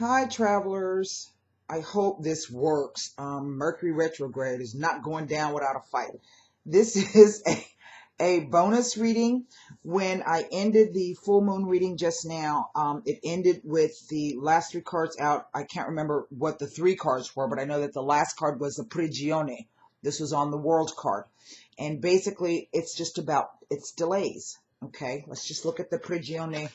Hi, travelers. I hope this works. Mercury retrograde is not going down without a fight. This is a bonus reading. When I ended the full moon reading just now, it ended with the last three cards out. I can't remember what the three cards were, but I know that the last card was the Prigione. This was on the world card. And basically, it's just about, it's delays. Okay, let's just look at the Prigione.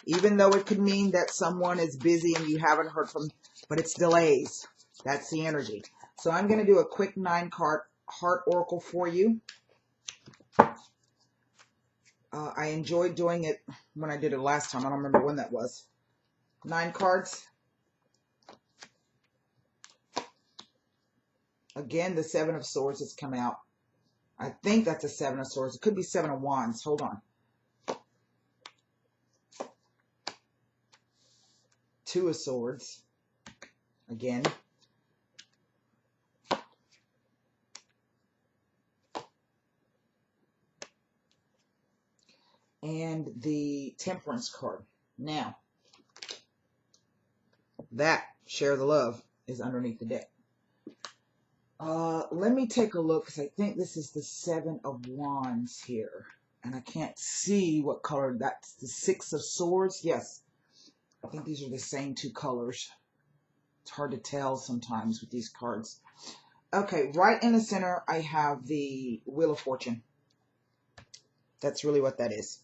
Even though it could mean that someone is busy and you haven't heard from, but it's delays. That's the energy. So I'm going to do a quick 9-card heart oracle for you. I enjoyed doing it when I did it last time. I don't remember when that was. 9 cards. Again, the 7 of Swords has come out. I think that's a 7 of Swords. It could be 7 of Wands. Hold on. 2 of Swords. Again. And the Temperance card. Now, that share the love is underneath the deck. Let me take a look because I think this is the 7 of Wands here. And I can't see what color. That's the 6 of Swords. Yes. I think these are the same 2 colors. It's hard to tell sometimes with these cards. Okay, right in the center, I have the Wheel of Fortune. That's really what that is.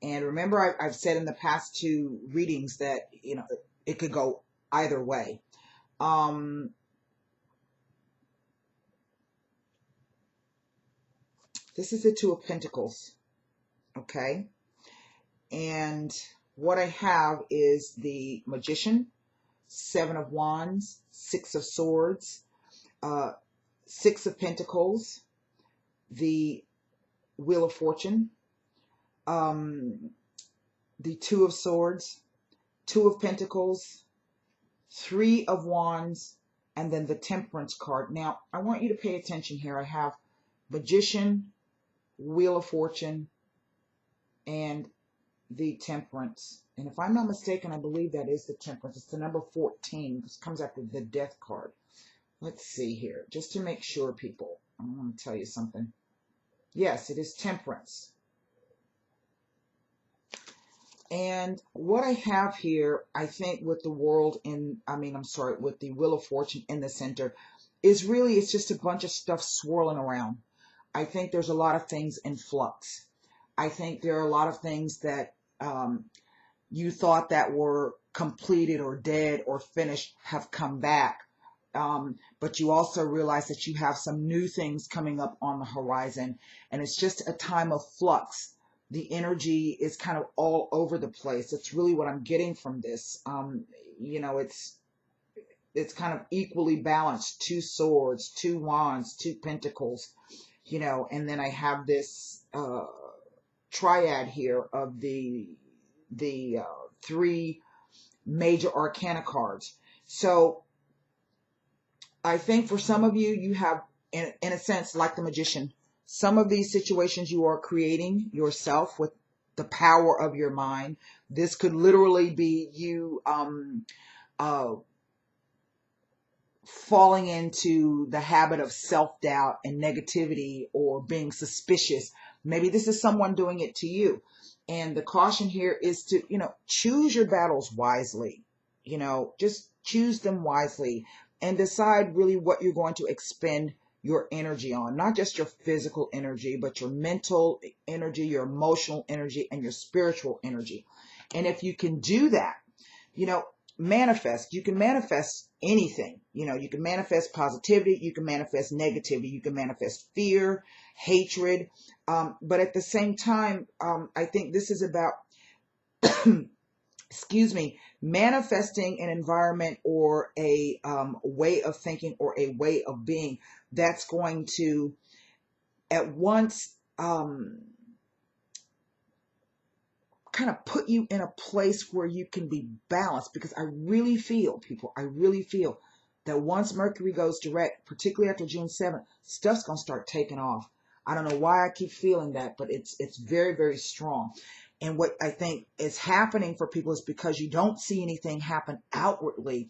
And remember, I've said in the past 2 readings that, you know, it could go either way. This is the 2 of Pentacles. Okay. And what I have is the Magician, 7 of Wands, 6 of Swords, 6 of Pentacles, the Wheel of Fortune, the 2 of Swords, 2 of Pentacles, 3 of Wands, and then the Temperance card. Now, I want you to pay attention here. I have Magician, Wheel of Fortune, and the Temperance. And if I'm not mistaken, I believe that is the Temperance. It's the number 14. This comes after the Death card. Let's see here. Just to make sure, people. I want to tell you something. Yes, it is Temperance. And what I have here, I think with the world in, with the Wheel of Fortune in the center, is really, it's just a bunch of stuff swirling around. I think there's a lot of things in flux. I think there are a lot of things that you thought that were completed or dead or finished have come back. But you also realize that you have some new things coming up on the horizon. And it's just a time of flux. The energy is kind of all over the place. That's really what I'm getting from this. You know, it's kind of equally balanced. 2 swords, 2 wands, 2 pentacles, you know, and then I have this triad here of the 3 major arcana cards. So I think for some of you, you have, in a sense, like the Magician, some of these situations you are creating yourself with the power of your mind. This could literally be you falling into the habit of self-doubt and negativity or being suspicious. Maybe this is someone doing it to you. And the caution here is to, you know, choose your battles wisely. You know, just choose them wisely and decide really what you're going to expend your energy on. Not just your physical energy, but your mental energy, your emotional energy, and your spiritual energy. And if you can do that, you know, manifest. You can manifest anything. You know, you can manifest positivity. You can manifest negativity. You can manifest fear, hatred. But at the same time, I think this is about, excuse me, manifesting an environment or a way of thinking or a way of being that's going to at once kind of put you in a place where you can be balanced. Because I really feel, people, I really feel that once Mercury goes direct, particularly after June 7th, stuff's going to start taking off. I don't know why I keep feeling that, but it's very, very strong. And what I think is happening for people is because you don't see anything happen outwardly,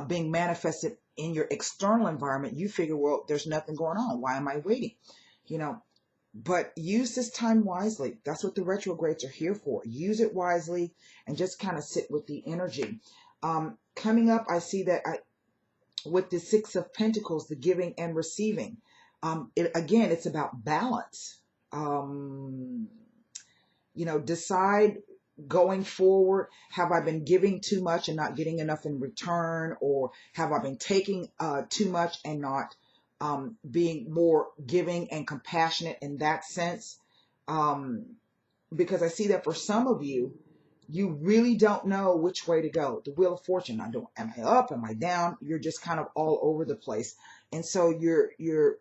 being manifested in your external environment, you figure, well, there's nothing going on. Why am I waiting? You know, but use this time wisely. That's what the retrogrades are here for. Use it wisely and just kind of sit with the energy. Coming up, I see that with the Six of Pentacles, the giving and receiving. Again, it's about balance. Decide going forward, have I been giving too much and not getting enough in return, or have I been taking too much and not being more giving and compassionate in that sense? Because I see that for some of you, you really don't know which way to go. The Wheel of Fortune, am I up, am I down? You're just kind of all over the place. And so you're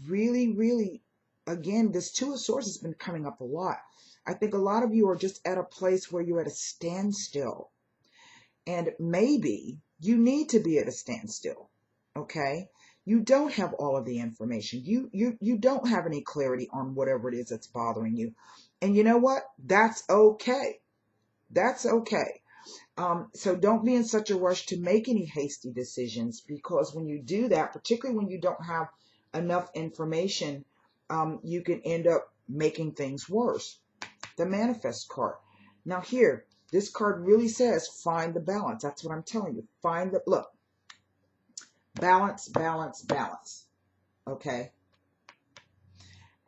really, really, again, this Two of Swords has been coming up a lot. I think a lot of you are just at a place where you're at a standstill. And maybe you need to be at a standstill, okay? You don't have all of the information. You don't have any clarity on whatever it is that's bothering you. And you know what? That's okay. That's okay. So don't be in such a rush to make any hasty decisions, because when you do that, particularly when you don't have enough information, you can end up making things worse. The Manifest card. Now here, this card really says find the balance. That's what I'm telling you. Look, balance, balance, balance. Okay.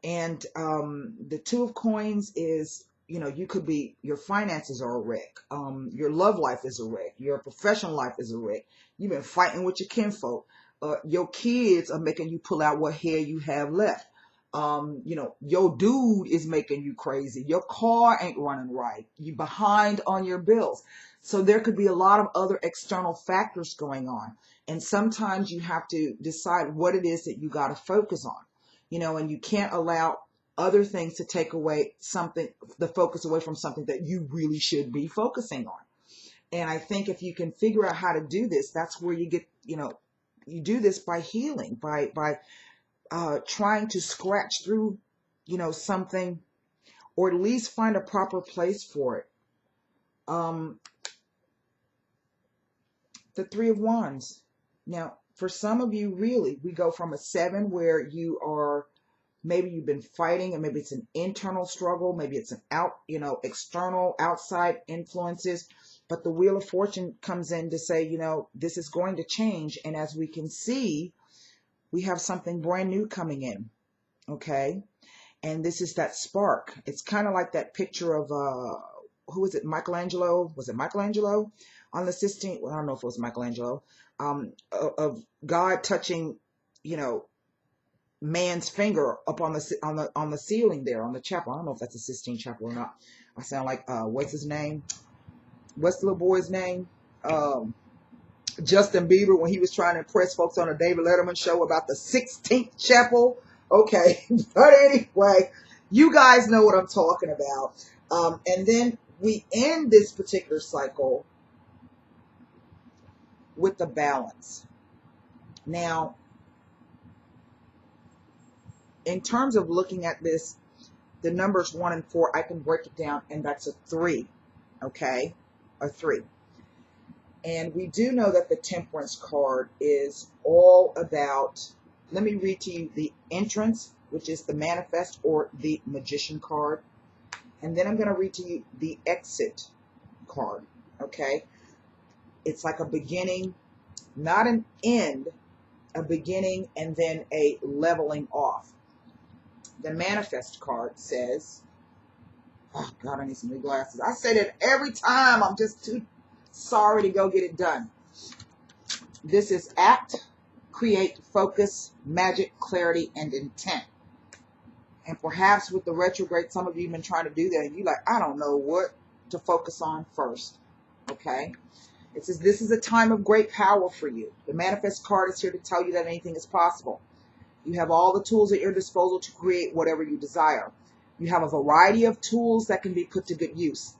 And the Two of Coins is, you could be, your finances are a wreck. Your love life is a wreck. Your professional life is a wreck. You've been fighting with your kinfolk. Your kids are making you pull out what hair you have left. Your dude is making you crazy. Your car ain't running right. You behind on your bills. So there could be a lot of other external factors going on. And sometimes you have to decide what it is that you got to focus on, and you can't allow other things to take away the focus away from something that you really should be focusing on. And I think if you can figure out how to do this, that's where you get, you do this by healing, by trying to scratch through, something, or at least find a proper place for it. The Three of Wands. Now, for some of you, really, we go from a 7 where you are, maybe you've been fighting, and maybe it's an internal struggle, maybe it's an external, outside influences. But the Wheel of Fortune comes in to say, this is going to change. And as we can see, we have something brand new coming in, okay? And this is that spark. It's kind of like that picture of, who was it, Michelangelo? Was it Michelangelo? On the Sistine, well, I don't know if it was Michelangelo, of God touching, man's finger up on the ceiling there, on the chapel. I don't know if that's a Sistine Chapel or not. I sound like, what's his name? What's the little boy's name? Justin Bieber, when he was trying to impress folks on a David Letterman show about the 16th chapel. Okay, but anyway, you guys know what I'm talking about. And then we end this particular cycle with the balance. Now, in terms of looking at this, the numbers 1 and 4, I can break it down, and that's a 3, okay? A 3. And we do know that the Temperance card is all about, let me read to you the Entrance, which is the Manifest or the Magician card. And then I'm going to read to you the Exit card, okay? It's like a beginning, not an end, a beginning and then a leveling off. The Manifest card says, oh God, I need some new glasses. I say that every time. I'm just too sorry to go get it done. This is act, create, focus, magic, clarity, and intent. And perhaps with the retrograde, some of you have been trying to do that, and you're like, I don't know what to focus on first. Okay? It says this is a time of great power for you. The Manifest card is here to tell you that anything is possible. You have all the tools at your disposal to create whatever you desire. You have a variety of tools that can be put to good use.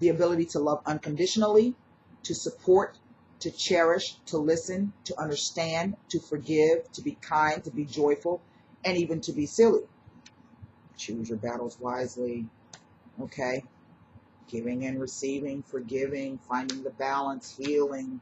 The ability to love unconditionally, to support, to cherish, to listen, to understand, to forgive, to be kind, to be joyful, and even to be silly. Choose your battles wisely. Okay? Giving and receiving, forgiving, finding the balance, healing.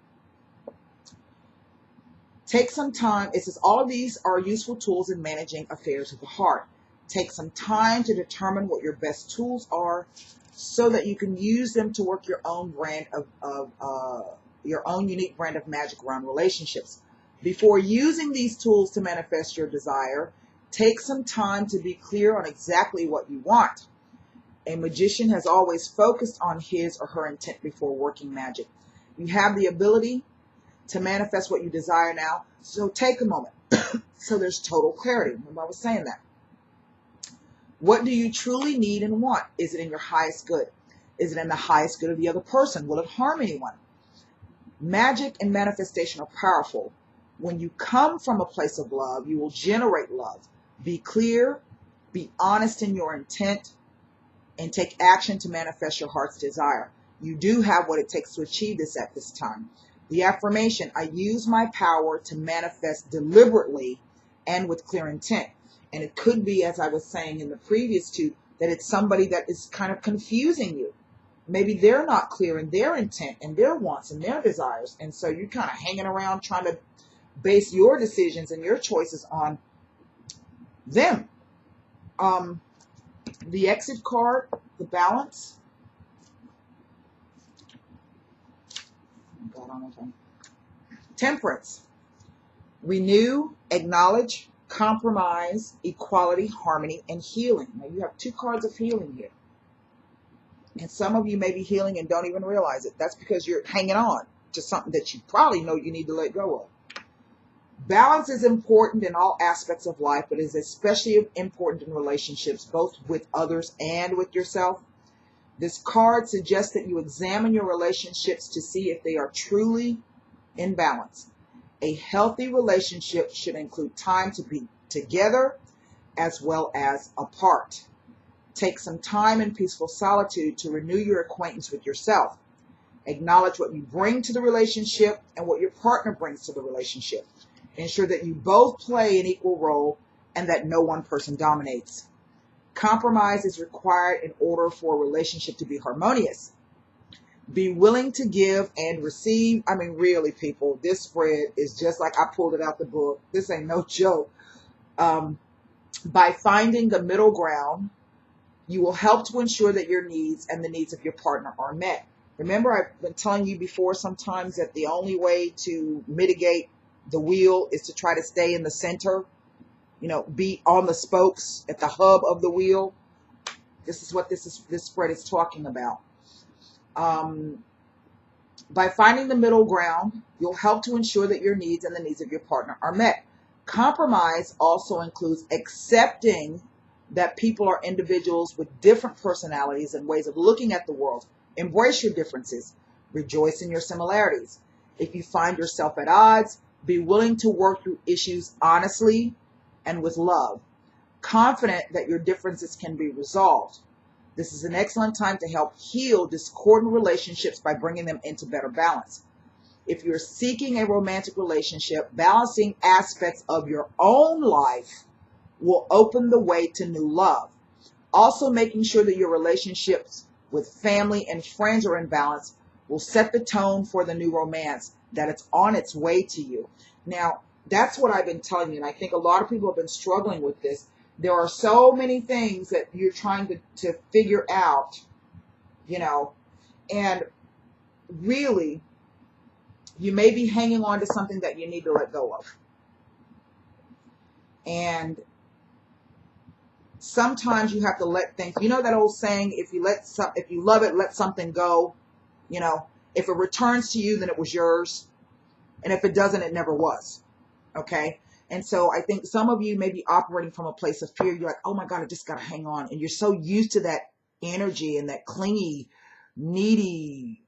Take some time. It says all of these are useful tools in managing affairs of the heart. Take some time to determine what your best tools are so that you can use them to work your own brand of your own unique brand of magic around relationships. Before using these tools to manifest your desire, take some time to be clear on exactly what you want. A magician has always focused on his or her intent before working magic. You have the ability to manifest what you desire now, so take a moment so there's total clarity. Remember I was saying that. What do you truly need and want? Is it in your highest good? Is it in the highest good of the other person? Will it harm anyone? Magic and manifestation are powerful. When you come from a place of love, you will generate love. Be clear, be honest in your intent, and take action to manifest your heart's desire. You do have what it takes to achieve this at this time. The affirmation, I use my power to manifest deliberately and with clear intent. And it could be, as I was saying in the previous two, that it's somebody that is kind of confusing you. Maybe they're not clear in their intent and their wants and their desires. And so you're kind of hanging around trying to base your decisions and your choices on them. The exit card, the balance. Temperance. Renew, acknowledge, compromise, equality, harmony, and healing. Now you have two cards of healing here. And some of you may be healing and don't even realize it. That's because you're hanging on to something that you probably know you need to let go of. Balance is important in all aspects of life, but is especially important in relationships, both with others and with yourself. This card suggests that you examine your relationships to see if they are truly in balance. A healthy relationship should include time to be together as well as apart. Take some time in peaceful solitude to renew your acquaintance with yourself. Acknowledge what you bring to the relationship and what your partner brings to the relationship. Ensure that you both play an equal role and that no one person dominates. Compromise is required in order for a relationship to be harmonious. Be willing to give and receive. I mean, really, people, this spread is just like I pulled it out the book. This ain't no joke. By finding the middle ground, you will help to ensure that your needs and the needs of your partner are met. Remember, I've been telling you before sometimes that the only way to mitigate the wheel is to try to stay in the center, be on the spokes at the hub of the wheel. This is what this spread is talking about. By finding the middle ground, you'll help to ensure that your needs and the needs of your partner are met. Compromise also includes accepting that people are individuals with different personalities and ways of looking at the world. Embrace your differences. Rejoice in your similarities. If you find yourself at odds, be willing to work through issues honestly and with love, confident that your differences can be resolved. This is an excellent time to help heal discordant relationships by bringing them into better balance. If you're seeking a romantic relationship, balancing aspects of your own life will open the way to new love. Also, making sure that your relationships with family and friends are in balance will set the tone for the new romance, that it's on its way to you. Now, that's what I've been telling you, and I think a lot of people have been struggling with this. There are so many things that you're trying to figure out, and really, you may be hanging on to something that you need to let go of. And sometimes you have to let things, that old saying, if you love it, let something go. If it returns to you, then it was yours. And if it doesn't, it never was. Okay? And so I think some of you may be operating from a place of fear. You're like, oh my God, I just got to hang on. And you're so used to that energy and that clingy, needy.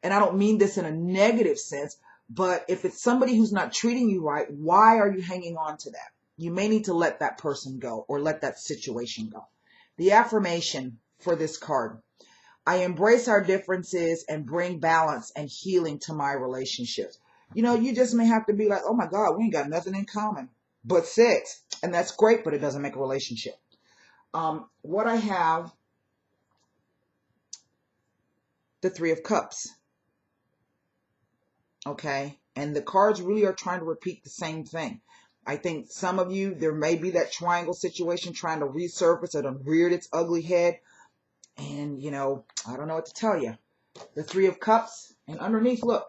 And I don't mean this in a negative sense, but if it's somebody who's not treating you right, why are you hanging on to that? You may need to let that person go or let that situation go. The affirmation for this card: I embrace our differences and bring balance and healing to my relationships. You just may have to be like, oh my God, we ain't got nothing in common but sex. And that's great, but it doesn't make a relationship. What I have the Three of Cups. Okay, and the cards really are trying to repeat the same thing. I think some of you, there may be that triangle situation trying to resurface and reared its ugly head. And, you know, I don't know what to tell you. The Three of Cups, and underneath, look,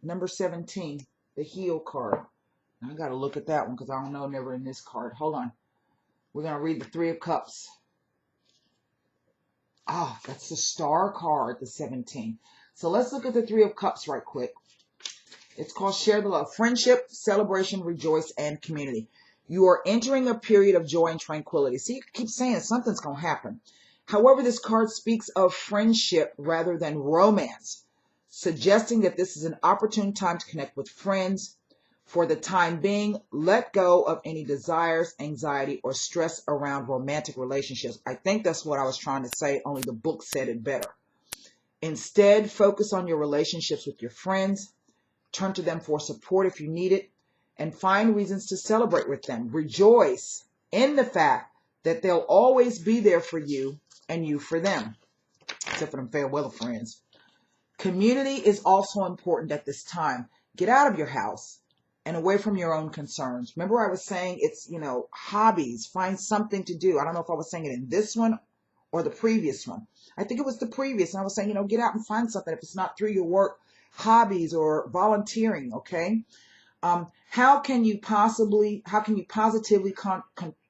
number 17, the Heal card. I got to look at that one because I don't know, never in this card. Hold on. We're going to read the Three of Cups. Ah, that's the Star card, the 17. So let's look at the Three of Cups right quick. It's called Share the Love. Friendship, celebration, rejoice, and community. You are entering a period of joy and tranquility. See, you keep saying something's going to happen. However, this card speaks of friendship rather than romance, suggesting that this is an opportune time to connect with friends. For the time being, let go of any desires, anxiety, or stress around romantic relationships. I think that's what I was trying to say, only the book said it better. Instead, focus on your relationships with your friends. Turn to them for support if you need it, and find reasons to celebrate with them. Rejoice in the fact that they'll always be there for you and you for them, except for them fair weather friends. Community is also important at this time. Get out of your house and away from your own concerns. Remember I was saying it's, you know, hobbies. Find something to do. I don't know if I was saying it in this one or the previous one. I think it was the previous. And I was saying, you know, get out and find something. If it's not through your work, hobbies or volunteering, okay? How can you positively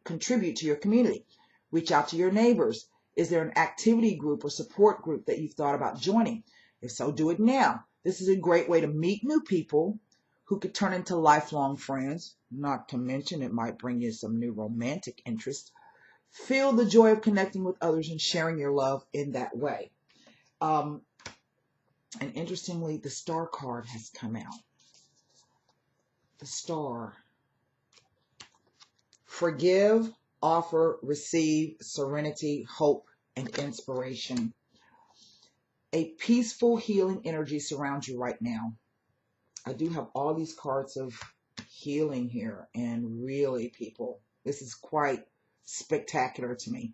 contribute to your community? Reach out to your neighbors. Is there an activity group or support group that you've thought about joining? If so, do it now. This is a great way to meet new people who could turn into lifelong friends. Not to mention it might bring you some new romantic interest. Feel the joy of connecting with others and sharing your love in that way. And interestingly, the Star card has come out. The Star. Forgive, offer, receive, serenity, hope, and inspiration. A peaceful, healing energy surrounds you right now. I do have all these cards of healing here, and really, people, this is quite spectacular to me.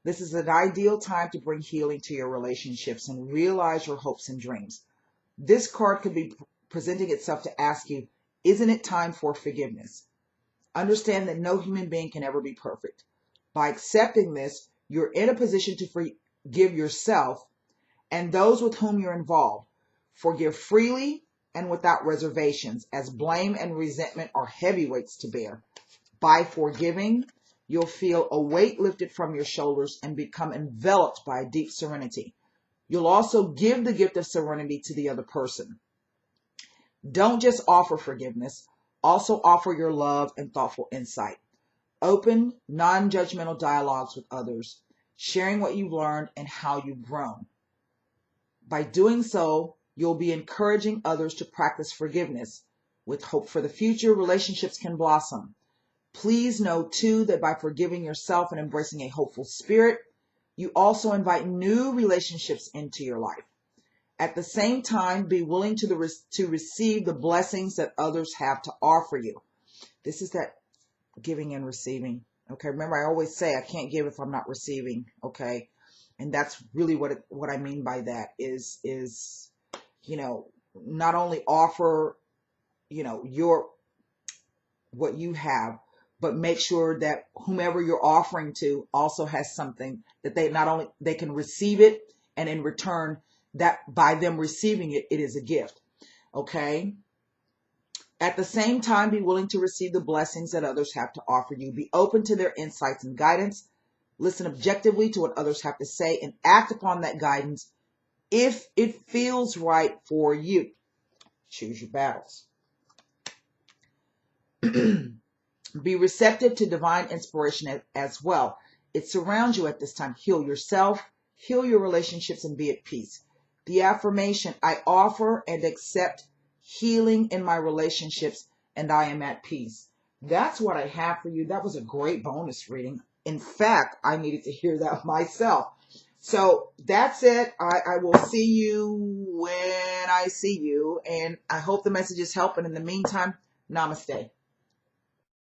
This is an ideal time to bring healing to your relationships and realize your hopes and dreams. This card could be presenting itself to ask you, isn't it time for forgiveness? Understand that no human being can ever be perfect. By accepting this, you're in a position to forgive yourself and those with whom you're involved. Forgive freely and without reservations, as blame and resentment are heavyweights to bear. By forgiving, you'll feel a weight lifted from your shoulders and become enveloped by a deep serenity. You'll also give the gift of serenity to the other person. Don't just offer forgiveness, also offer your love and thoughtful insight. Open, non-judgmental dialogues with others, sharing what you've learned and how you've grown. By doing so, you'll be encouraging others to practice forgiveness. With hope for the future, relationships can blossom. Please know, too, that by forgiving yourself and embracing a hopeful spirit, you also invite new relationships into your life. At the same time, be willing to receive the blessings that others have to offer you. This is that giving and receiving. Okay, remember I always say I can't give if I'm not receiving. Okay, and that's really what I mean by that is you know, not only offer, you know, what you have, but make sure that whomever you're offering to also has something that they can receive it, and in return, that by them receiving it, it is a gift. Okay? At the same time, be willing to receive the blessings that others have to offer you. Be open to their insights and guidance. Listen objectively to what others have to say and act upon that guidance if it feels right for you. Choose your battles. Be receptive to divine inspiration as well. It surrounds you at this time. Heal yourself, heal your relationships, and be at peace. The affirmation, I offer and accept healing in my relationships, and I am at peace. That's what I have for you. That was a great bonus reading. In fact, I needed to hear that myself. So that's it. I will see you when I see you, and I hope the message is helping. In the meantime, namaste.